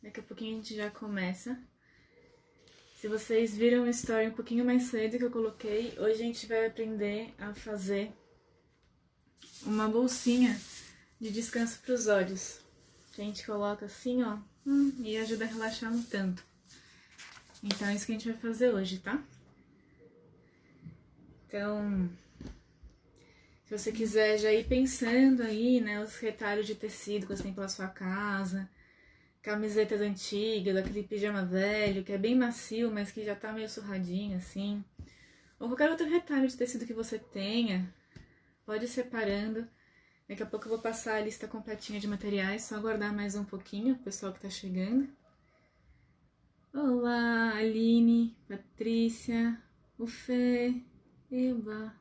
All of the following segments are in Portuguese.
Daqui a pouquinho a gente já começa. Se vocês viram a história um pouquinho mais cedo que eu coloquei, hoje a gente vai aprender a fazer uma bolsinha de descanso para os olhos. Que a gente coloca assim, ó, e ajuda a relaxar um tanto. Então é isso que a gente vai fazer hoje, tá? Então, se você quiser já ir pensando aí, né, os retalhos de tecido que você tem pela sua casa, camisetas antigas, aquele pijama velho, que é bem macio, mas que já tá meio surradinho, assim. Ou qualquer outro retalho de tecido que você tenha, pode ir separando. Daqui a pouco eu vou passar a lista completinha de materiais, só aguardar mais um pouquinho, o pessoal que tá chegando. Olá, Aline, Patrícia, o Fê, Eba.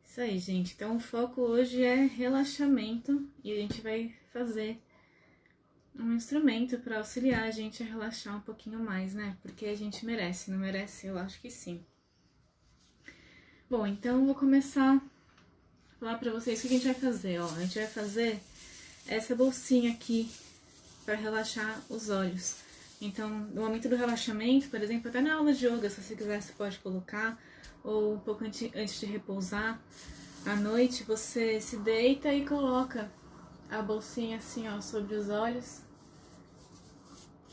Isso aí, gente. Então o foco hoje é relaxamento e a gente vai fazer um instrumento para auxiliar a gente a relaxar um pouquinho mais, né? Porque a gente merece, não merece? Eu acho que sim. Bom, então eu vou começar a falar para vocês o que a gente vai fazer, ó. A gente vai fazer essa bolsinha aqui para relaxar os olhos. Então, no momento do relaxamento, por exemplo, até na aula de yoga, se você quiser, você pode colocar, ou um pouco antes de repousar, à noite, você se deita e coloca a bolsinha assim, ó, sobre os olhos.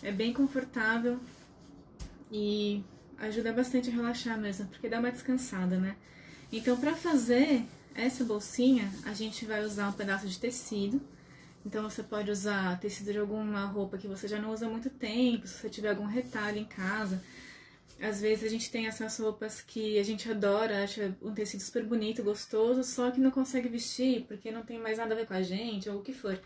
É bem confortável e ajuda bastante a relaxar mesmo, porque dá uma descansada, né? Então, para fazer essa bolsinha, a gente vai usar um pedaço de tecido. Então, você pode usar tecido de alguma roupa que você já não usa há muito tempo, se você tiver algum retalho em casa. Às vezes a gente tem essas roupas que a gente adora, acha um tecido super bonito, gostoso, só que não consegue vestir porque não tem mais nada a ver com a gente ou o que for.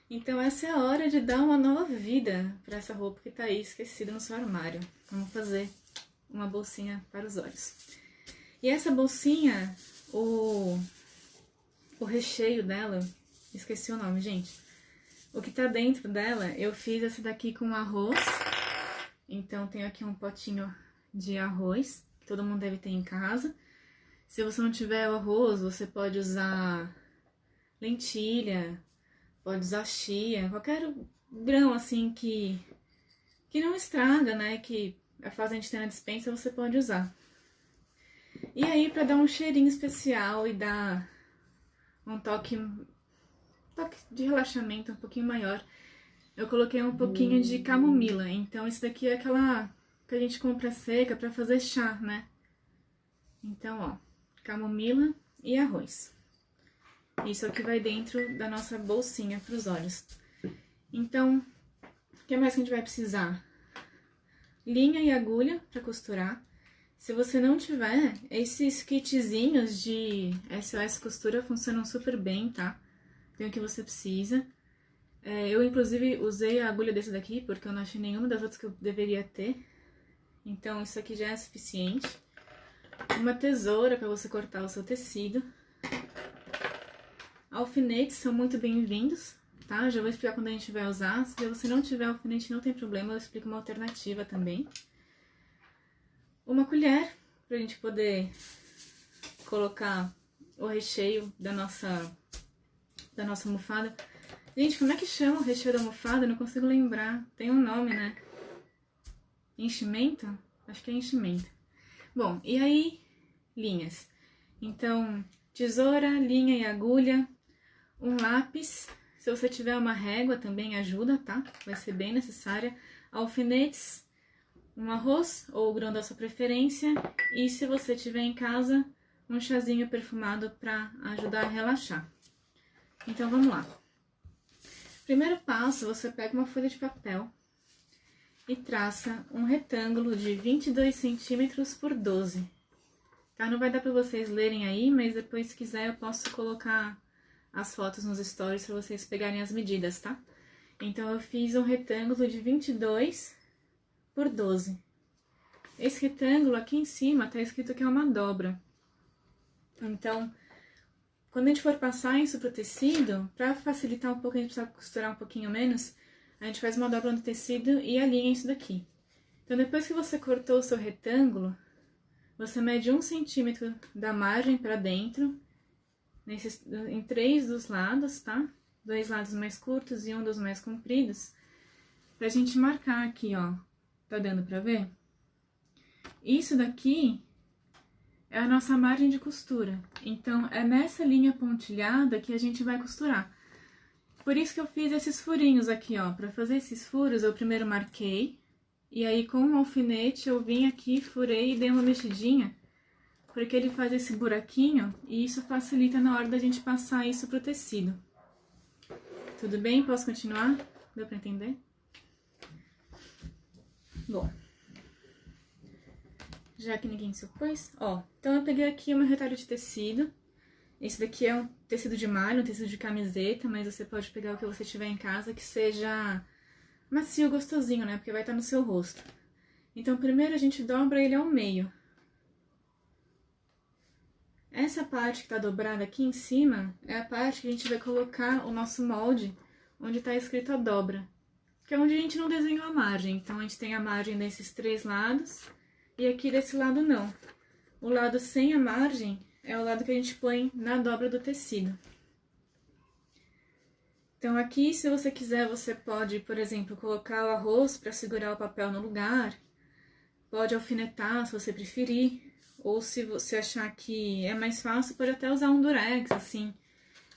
Então essa é a hora de dar uma nova vida para essa roupa que tá aí esquecida no seu armário. Vamos fazer uma bolsinha para os olhos. E essa bolsinha, o recheio dela, esqueci o nome, gente. O que tá dentro dela, eu fiz essa daqui com arroz. Então tenho aqui um potinho de arroz, que todo mundo deve ter em casa. Se você não tiver o arroz, você pode usar lentilha, pode usar chia, qualquer grão assim que não estraga, né? Que é fácil a gente ter na despensa, você pode usar. E aí, pra dar um cheirinho especial e dar um toque de relaxamento um pouquinho maior, eu coloquei um pouquinho de camomila. Então, isso daqui é aquela que a gente compra seca pra fazer chá, né? Então, ó, camomila e arroz. Isso aqui vai dentro da nossa bolsinha para os olhos. Então, o que mais que a gente vai precisar? Linha e agulha para costurar. Se você não tiver, esses kitzinhos de SOS Costura funcionam super bem, tá? Tem o que você precisa. Eu, inclusive, usei a agulha desse daqui, porque eu não achei nenhuma das outras que eu deveria ter. Então, isso aqui já é suficiente. Uma tesoura para você cortar o seu tecido. Alfinetes são muito bem-vindos, tá? Já vou explicar quando a gente vai usar. Se você não tiver alfinete, não tem problema, eu explico uma alternativa também. Uma colher, pra gente poder colocar o recheio da nossa almofada. Gente, como é que chama o recheio da almofada? Eu não consigo lembrar. Tem um nome, né? Enchimento? Acho que é enchimento. Bom, e aí, linhas. Então, tesoura, linha e agulha. Um lápis, se você tiver uma régua também ajuda, tá? Vai ser bem necessária. Alfinetes, um arroz ou o grão da sua preferência. E se você tiver em casa, um chazinho perfumado para ajudar a relaxar. Então vamos lá. Primeiro passo, você pega uma folha de papel e traça um retângulo de 22 centímetros por 12. Tá? Não vai dar para vocês lerem aí, mas depois se quiser eu posso colocar as fotos nos stories para vocês pegarem as medidas, tá? Então, eu fiz um retângulo de 22 por 12. Esse retângulo aqui em cima tá escrito que é uma dobra. Então, quando a gente for passar isso pro tecido, para facilitar um pouco, a gente precisa costurar um pouquinho menos, a gente faz uma dobra no tecido e alinha isso daqui. Então, depois que você cortou o seu retângulo, você mede 1 centímetro da margem para dentro, em 3 dos lados, tá? 2 lados mais curtos e um dos mais compridos. pra gente marcar aqui, ó. Tá dando pra ver? Isso daqui é a nossa margem de costura. Então, é nessa linha pontilhada que a gente vai costurar. Por isso que eu fiz esses furinhos aqui, ó. Pra fazer esses furos, eu primeiro marquei. E aí, com um alfinete, eu vim aqui, furei e dei uma mexidinha. Porque ele faz esse buraquinho e isso facilita na hora da gente passar isso pro tecido. Tudo bem? Posso continuar? Deu pra entender? Bom. Já que ninguém se opôs, ó. Então, eu peguei aqui o meu retalho de tecido. Esse daqui é um tecido de malha, um tecido de camiseta, mas você pode pegar o que você tiver em casa que seja macio, gostosinho, né? Porque vai estar no seu rosto. Então, primeiro a gente dobra ele ao meio. Essa parte que tá dobrada aqui em cima é a parte que a gente vai colocar o nosso molde, onde tá escrito a dobra. Que é onde a gente não desenhou a margem. Então, a gente tem a margem desses 3 lados e aqui desse lado não. O lado sem a margem é o lado que a gente põe na dobra do tecido. Então, aqui, se você quiser, você pode, por exemplo, colocar o arroz para segurar o papel no lugar. Pode alfinetar, se você preferir. Ou se você achar que é mais fácil, pode até usar um durex, assim,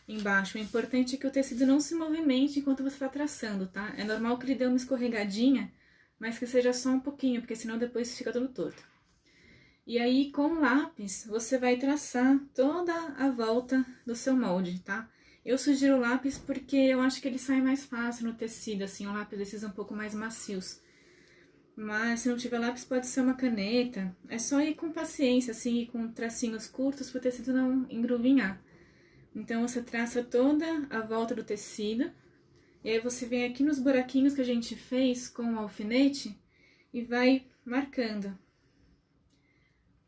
embaixo. O importante é que o tecido não se movimente enquanto você está traçando, tá? É normal que ele dê uma escorregadinha, mas que seja só um pouquinho, porque senão depois fica todo torto. E aí, com o lápis, você vai traçar toda a volta do seu molde, tá? Eu sugiro o lápis porque eu acho que ele sai mais fácil no tecido, assim, um lápis desses um pouco mais macios. Mas se não tiver lápis, pode ser uma caneta. É só ir com paciência, assim, ir com tracinhos curtos para o tecido não engruvinhar. Então, você traça toda a volta do tecido. E aí, você vem aqui nos buraquinhos que a gente fez com o alfinete e vai marcando.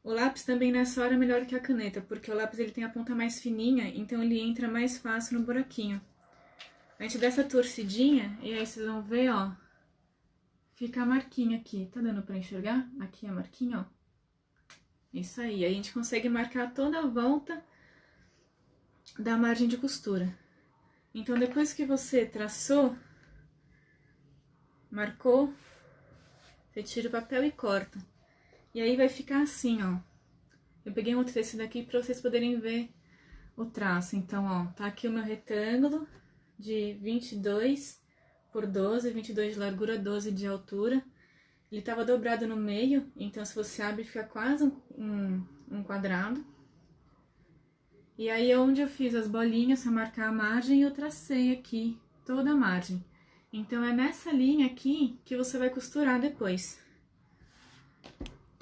O lápis também nessa hora é melhor que a caneta, porque o lápis ele tem a ponta mais fininha, então ele entra mais fácil no buraquinho. A gente dá essa torcidinha e aí vocês vão ver, ó, fica a marquinha aqui. Tá dando pra enxergar? Aqui a marquinha, ó. Isso aí, a gente consegue marcar toda a volta da margem de costura. Então, depois que você traçou, marcou, você tira o papel e corta. E aí vai ficar assim, ó. Eu peguei um outro tecido aqui pra vocês poderem ver o traço. Então, ó, tá aqui o meu retângulo de 22 por 12, 22 de largura, 12 de altura. Ele tava dobrado no meio, então se você abre fica quase um quadrado. E aí é onde eu fiz as bolinhas pra marcar a margem e eu tracei aqui toda a margem. Então, é nessa linha aqui que você vai costurar depois.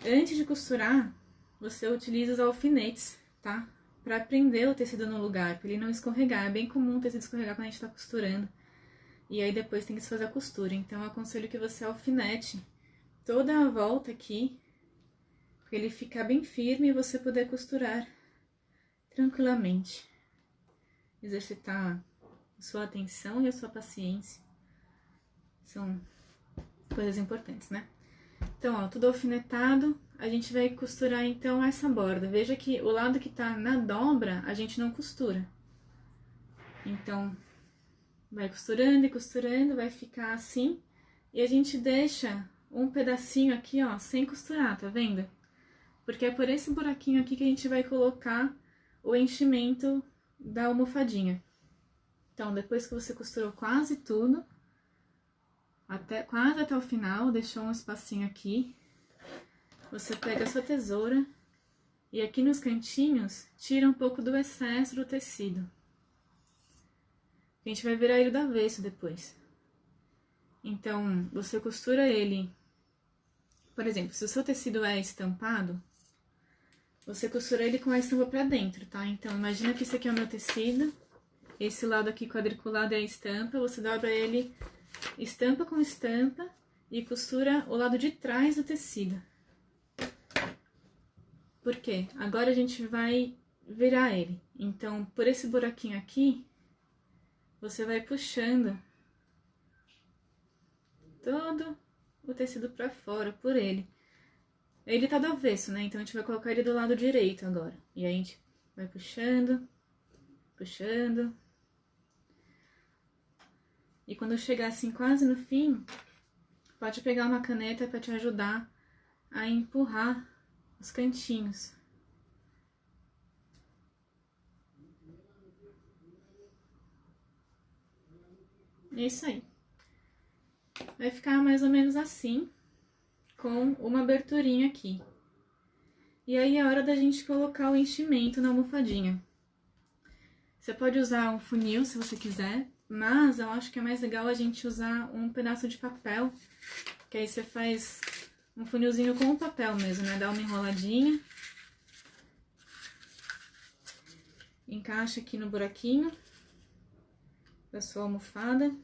Antes de costurar, você utiliza os alfinetes, tá? Pra prender o tecido no lugar, pra ele não escorregar. É bem comum o tecido escorregar quando a gente tá costurando. E aí depois tem que se fazer a costura. Então, eu aconselho que você alfinete toda a volta aqui, pra ele ficar bem firme e você poder costurar tranquilamente. Exercitar a sua atenção e a sua paciência. São coisas importantes, né? Então, ó, tudo alfinetado, a gente vai costurar então essa borda. Veja que o lado que tá na dobra, a gente não costura. Então, vai costurando e costurando, vai ficar assim. E a gente deixa um pedacinho aqui, ó, sem costurar, tá vendo? Porque é por esse buraquinho aqui que a gente vai colocar o enchimento da almofadinha. Então, depois que você costurou quase tudo, quase até o final, deixou um espacinho aqui, você pega a sua tesoura e aqui nos cantinhos tira um pouco do excesso do tecido. A gente vai virar ele do avesso depois. Então, você costura ele, por exemplo, se o seu tecido é estampado, você costura ele com a estampa pra dentro, tá? Então, imagina que esse aqui é o meu tecido, esse lado aqui quadriculado é a estampa, você dobra ele estampa com estampa e costura o lado de trás do tecido. Por quê? Agora a gente vai virar ele. Então, por esse buraquinho aqui, você vai puxando todo o tecido pra fora, por ele. Ele tá do avesso, né? Então, a gente vai colocar ele do lado direito agora. E aí, a gente vai puxando, puxando. E quando chegar assim quase no fim, pode pegar uma caneta para te ajudar a empurrar os cantinhos. É isso aí. Vai ficar mais ou menos assim, com uma aberturinha aqui. E aí é hora da gente colocar o enchimento na almofadinha. Você pode usar um funil se você quiser, mas eu acho que é mais legal a gente usar um pedaço de papel, que aí você faz um funilzinho com o papel mesmo, né? Dá uma enroladinha. Encaixa aqui no buraquinho da sua almofada.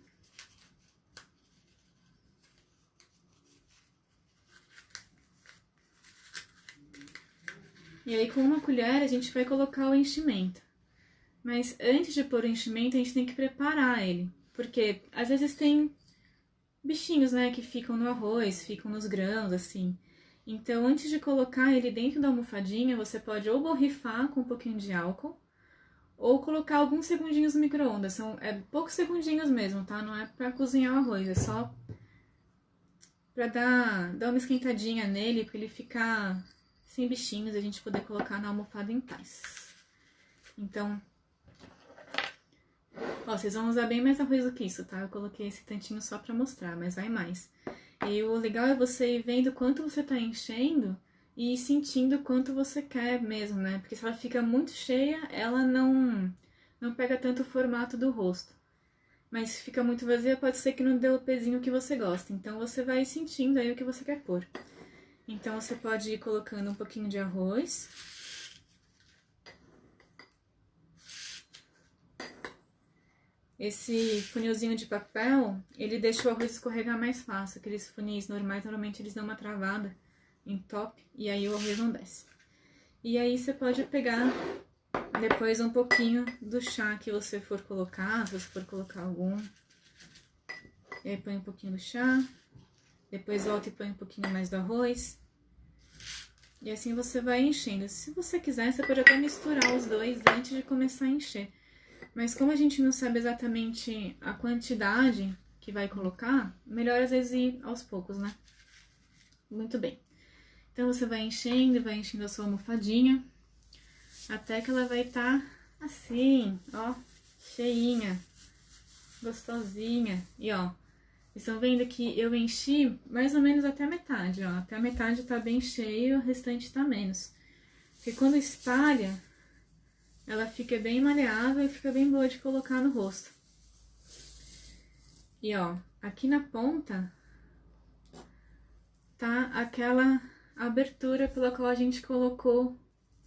E aí, com uma colher, a gente vai colocar o enchimento. Mas antes de pôr o enchimento, a gente tem que preparar ele. Porque às vezes tem bichinhos, né, que ficam no arroz, ficam nos grãos, assim. Então, antes de colocar ele dentro da almofadinha, você pode ou borrifar com um pouquinho de álcool, ou colocar alguns segundinhos no micro-ondas. É poucos segundinhos mesmo, tá? Não é pra cozinhar o arroz, é só pra dar uma esquentadinha nele, pra ele ficar sem bichinhos e a gente poder colocar na almofada em paz. Então, ó, vocês vão usar bem mais arroz do que isso, tá? Eu coloquei esse tantinho só pra mostrar, mas vai mais. E o legal é você ir vendo quanto você tá enchendo e sentindo quanto você quer mesmo, né? Porque se ela fica muito cheia, ela não pega tanto o formato do rosto. Mas se fica muito vazia, pode ser que não dê o pezinho que você gosta. Então você vai sentindo aí o que você quer pôr. Então você pode ir colocando um pouquinho de arroz. Esse funilzinho de papel, ele deixa o arroz escorregar mais fácil. Aqueles funis normais, normalmente eles dão uma travada em top e aí o arroz não desce. E aí você pode pegar depois um pouquinho do chá que você for colocar, se você for colocar algum. E aí põe um pouquinho do chá, depois volta e põe um pouquinho mais do arroz. E assim você vai enchendo. Se você quiser, você pode até misturar os dois antes de começar a encher. Mas como a gente não sabe exatamente a quantidade que vai colocar, melhor às vezes ir aos poucos, né? Muito bem. Então você vai enchendo a sua almofadinha, até que ela vai estar assim, ó, cheinha, gostosinha. E ó, vocês estão vendo que eu enchi mais ou menos até a metade, ó. Até a metade tá bem cheio, o restante tá menos. Porque quando espalha, ela fica bem maleável e fica bem boa de colocar no rosto. E ó, aqui na ponta tá aquela abertura pela qual a gente colocou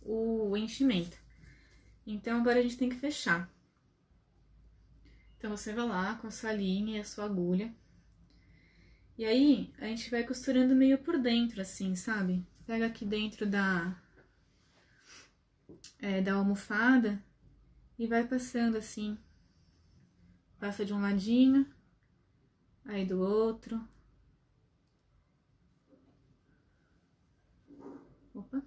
o enchimento. Então agora a gente tem que fechar. Então você vai lá com a sua linha e a sua agulha. E aí a gente vai costurando meio por dentro, assim, sabe? Pega aqui dentro da almofada e vai passando assim. Passa de um ladinho, aí do outro. Opa.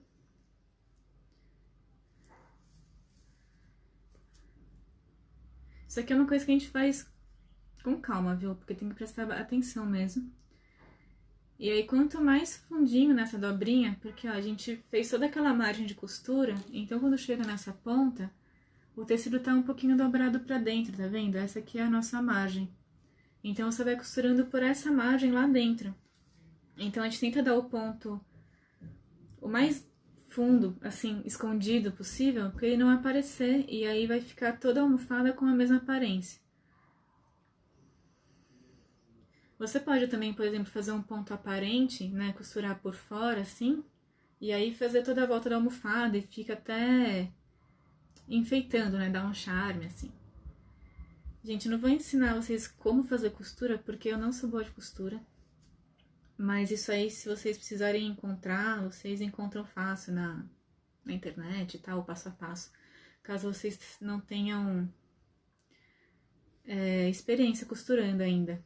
Isso aqui é uma coisa que a gente faz com calma, viu? Porque tem que prestar atenção mesmo. E aí, quanto mais fundinho nessa dobrinha, porque ó, a gente fez toda aquela margem de costura, então quando chega nessa ponta, o tecido tá um pouquinho dobrado pra dentro, tá vendo? Essa aqui é a nossa margem. Então, você vai costurando por essa margem lá dentro. Então, a gente tenta dar o ponto o mais fundo, assim, escondido possível, pra ele não aparecer, e aí vai ficar toda a almofada com a mesma aparência. Você pode também, por exemplo, fazer um ponto aparente, né, costurar por fora, assim, e aí fazer toda a volta da almofada e fica até enfeitando, né, dá um charme, assim. Gente, não vou ensinar vocês como fazer costura, porque eu não sou boa de costura. Mas isso aí, se vocês precisarem encontrar, vocês encontram fácil na internet e tal, passo a passo. Caso vocês não tenham experiência costurando ainda.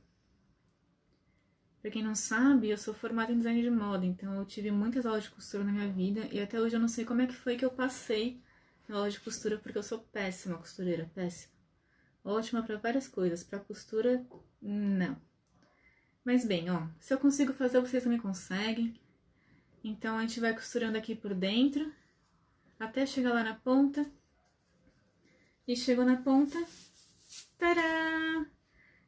Pra quem não sabe, eu sou formada em design de moda, então eu tive muitas aulas de costura na minha vida e até hoje eu não sei como é que foi que eu passei na aula de costura, porque eu sou péssima costureira, péssima. Ótima pra várias coisas, pra costura, não. Mas bem, ó, se eu consigo fazer, vocês também conseguem. Então, a gente vai costurando aqui por dentro, até chegar lá na ponta. E chegou na ponta, tadá!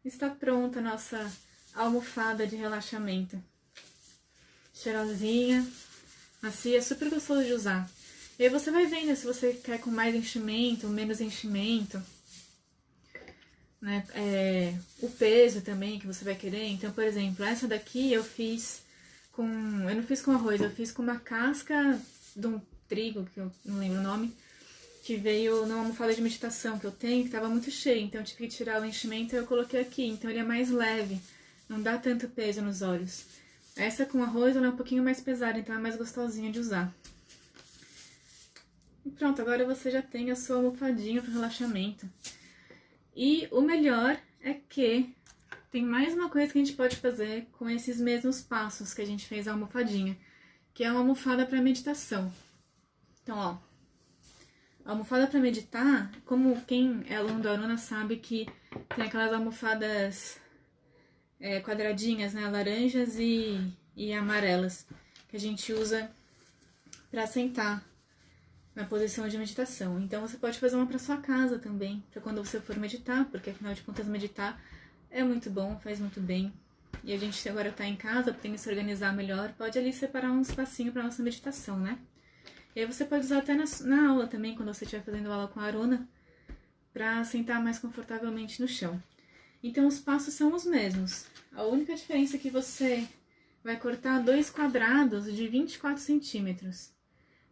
Está pronta a nossa almofada de relaxamento. Cheirosinha, macia, super gostoso de usar. E aí você vai vendo se você quer com mais enchimento, menos enchimento, né? O peso também que você vai querer. Então, por exemplo, essa daqui eu fiz com... Eu não fiz com arroz, eu fiz com uma casca de um trigo, que eu não lembro o nome, que veio numa almofada de meditação que eu tenho, que tava muito cheio. Então eu tive que tirar o enchimento e eu coloquei aqui. Então ele é mais leve, não dá tanto peso nos olhos. Essa com arroz ela é um pouquinho mais pesada, então é mais gostosinha de usar. E pronto, agora você já tem a sua almofadinha para relaxamento. E o melhor é que tem mais uma coisa que a gente pode fazer com esses mesmos passos que a gente fez a almofadinha, que é uma almofada para meditação. Então, ó, a almofada para meditar, como quem é aluno do Aruna sabe que tem aquelas almofadas quadradinhas, né, laranjas e amarelas, que a gente usa para sentar na posição de meditação. Então você pode fazer uma para sua casa também, para quando você for meditar, porque afinal de contas meditar é muito bom, faz muito bem. E a gente agora tá em casa, tem que se organizar melhor, pode ali separar um espacinho para nossa meditação, né? E aí você pode usar até na aula também, quando você estiver fazendo aula com a Aruna, para sentar mais confortavelmente no chão. Então os passos são os mesmos. A única diferença é que você vai cortar 2 quadrados de 24 centímetros.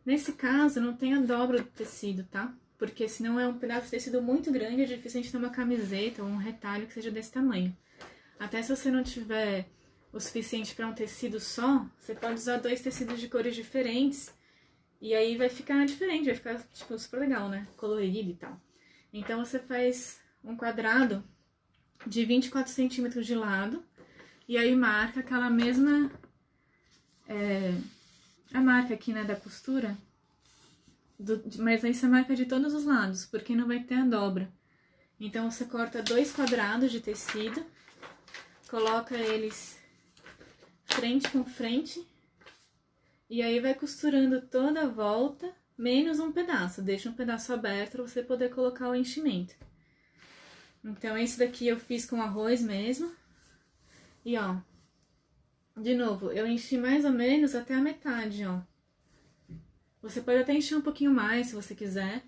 Nesse caso, não tem a dobra do tecido, tá? Porque senão é um pedaço de tecido muito grande, é difícil a gente ter uma camiseta ou um retalho que seja desse tamanho. Até se você não tiver o suficiente para um tecido só, você pode usar 2 tecidos de cores diferentes. E aí vai ficar diferente, vai ficar tipo, super legal, né? Colorido e tal. Então você faz um quadrado de 24 centímetros de lado. E aí marca aquela mesma... a marca aqui, né, da costura. Mas aí você marca de todos os lados, porque não vai ter a dobra. Então você corta 2 quadrados de tecido. Coloca eles frente com frente. E aí vai costurando toda a volta, menos um pedaço. Deixa um pedaço aberto para você poder colocar o enchimento. Então esse daqui eu fiz com arroz mesmo. E ó, de novo, eu enchi mais ou menos até a metade, ó. Você pode até encher um pouquinho mais se você quiser.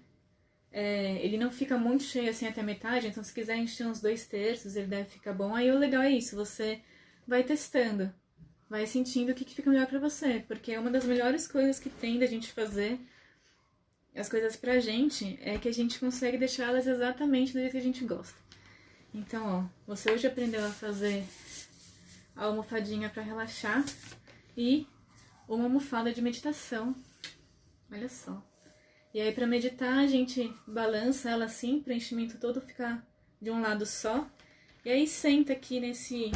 Ele não fica muito cheio assim até a metade, então se quiser encher uns 2/3, ele deve ficar bom. Aí o legal é isso, você vai testando. Vai sentindo o que fica melhor pra você, porque uma das melhores coisas que tem da gente fazer as coisas pra gente é que a gente consegue deixá-las exatamente do jeito que a gente gosta. Então, ó, você hoje aprendeu a fazer a almofadinha pra relaxar e uma almofada de meditação. Olha só. E aí pra meditar a gente balança ela assim, pro enchimento todo ficar de um lado só. E aí senta aqui nesse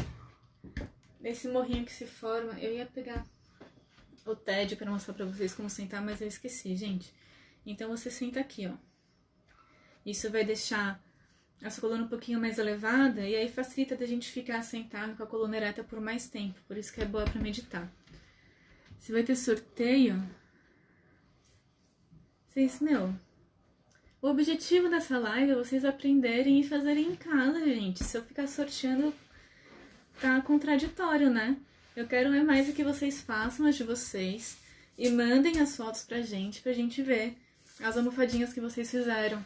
morrinho que se forma. Eu ia pegar o TED para mostrar pra vocês como sentar, mas eu esqueci, gente. Então você senta aqui, ó. Isso vai deixar a sua coluna um pouquinho mais elevada e aí facilita da gente ficar sentado com a coluna ereta por mais tempo. Por isso que é boa para meditar. Se vai ter sorteio... Vocês, o objetivo dessa live é vocês aprenderem e fazerem em casa, gente. Se eu ficar sorteando... tá contraditório, né? Eu quero mais que vocês façam as de vocês e mandem as fotos pra gente ver as almofadinhas que vocês fizeram.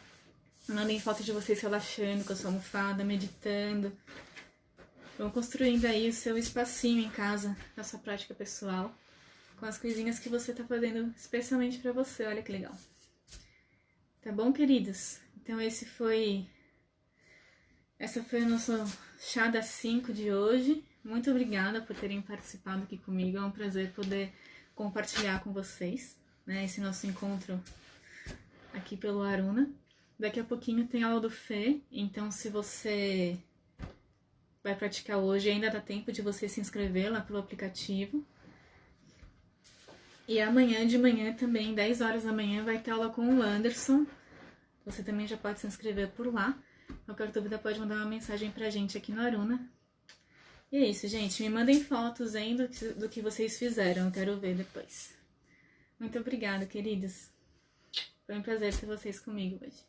Mandem fotos de vocês relaxando com a sua almofada, meditando. Vão construindo aí o seu espacinho em casa, na sua prática pessoal, com as coisinhas que você tá fazendo especialmente pra você. Olha que legal. Tá bom, queridos? Então essa foi o nosso chá das 5 de hoje. Muito obrigada por terem participado aqui comigo. É um prazer poder compartilhar com vocês, né, esse nosso encontro aqui pelo Aruna. Daqui a pouquinho tem aula do Fê, então se você vai praticar hoje, ainda dá tempo de você se inscrever lá pelo aplicativo. E amanhã de manhã também, 10 horas da manhã, vai ter aula com o Anderson. Você também já pode se inscrever por lá. Qualquer dúvida pode mandar uma mensagem pra gente aqui no Aruna. E é isso, gente. Me mandem fotos aí do que vocês fizeram. Eu quero ver depois. Muito obrigada, queridos. Foi um prazer ter vocês comigo hoje.